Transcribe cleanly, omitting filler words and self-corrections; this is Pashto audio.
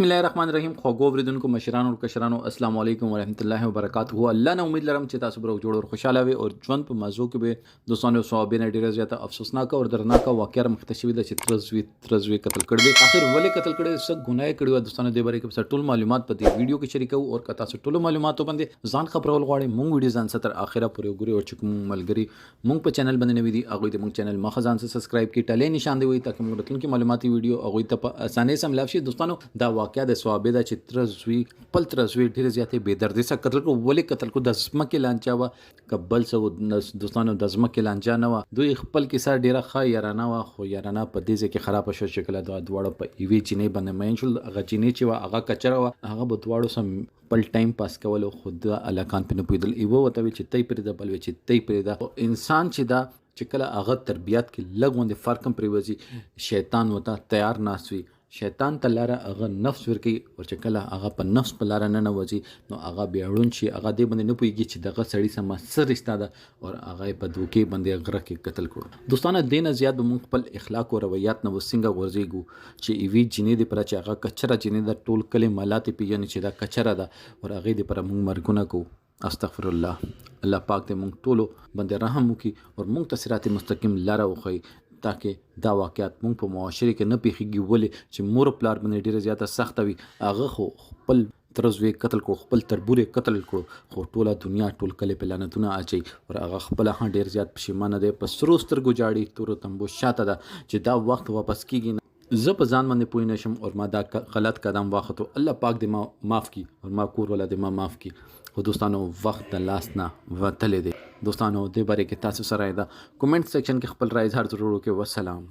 बिस्मिल्लाहिर्रहमानिर्रहीम खो वरिदुनको मशरान और कशरानो अस्सलाम वालेकुम वरहमतुल्लाहि वबरकातुहू। अल्लाह ने उम्मीद लरम चिता सुबह जोड़ और खुशहाल वे और ژوند په مزو کې به دوستانو صحابین ډیره زیاته افسوسناک او درناک واقعه مختشوی د ترزوی قتل کړي دي. اخر ولې قتل کړي څه ګناه کړي و دوستانو د باره کې ټول معلومات په دې ویډیو کې شریکو او کتا څه ټول معلوماتو باندې ځان خبرول غواړي مونږ ویډیو ځان ستر اخره پورې وګوري او چې کوم ملګری مونږ په چینل باندې نوی دي هغه د مونږ چینل مخه ځان سبسکرایب کی ټلې نشان دی وي تاکي موږ راتلونکي معلوماتي ویډیو هغه ته په اسانۍ سم لاف شي. دوستانو دا واقعه د صحابه د ترزوی ډیره زیاتې بے دردی سره قتل کو ولې قتل کو د ځمکې لانچا و قبل سو دوستانو د ځمکې لانچا نه و دوی خپل کیسه ډیره ښه یارانه و خو یارانه په دې ځکه خراب شو شکل دا دواړه په ایوي چینه باندې مین شول. هغه چینه چې و هغه کچره و هغه په دواړو سم پل ټایم پاس کول خود الکان په نپیدل ایو وته چې تای پر د بل چې تای پر دا انسان چې دا چې کله هغه تربیات کې لګوند فرقم پریوزي شیطان وته تیار ناسوي شیطان تلاره هغه نفس ورکی او چې کله هغه په نفس په لار نه نوځي نو هغه بیاړون شي هغه دې باندې نه پويږي چې دغه سړی سم سر رښتا ده او هغه په دوکي باندې غره کې قتل کړو. دوستانه دین زیات به مونږ خپل اخلاق او رویات نه وسنګ ورزيګو چې ایوي جنې دې پر چې هغه کچره جنې د ټول کله مالات پیژنې چې دا کچره ده او هغه دې پر مونږ مرګونه کو. استغفر الله الله پاک دې مونږ ټولو باندې رحم وکي او مونږ ته صراط مستقیم لار وخی تاکہ دا واقعات مونږ په معاشره کې نه پیښیږي ولې چې مور پلار باندې ډیره زیاته سخت وي هغه خو خپل ترزوی قتل کو خپل تربورې قتل کړو خو ټوله دنیا ټول کله په لعنتونه اچي او هغه خپل هغه ډیر زیات پښیمانه دی په سرو سترګو جاړي تور تمبو شاته ده چې دا وخت واپس کیږي زه په ځان باندې پوه نشم او ما دا غلط قدم واخته الله پاک دې ما معاف کی او ما کور ولا دې ما معاف کی. خو دوستانو وخت د لاس نه وتلې دی. دوستانو دې باره کې تاسو سره دا کمنټ سیکشن کې خپل رائے اظهار ضرور وکړئ. والسلام.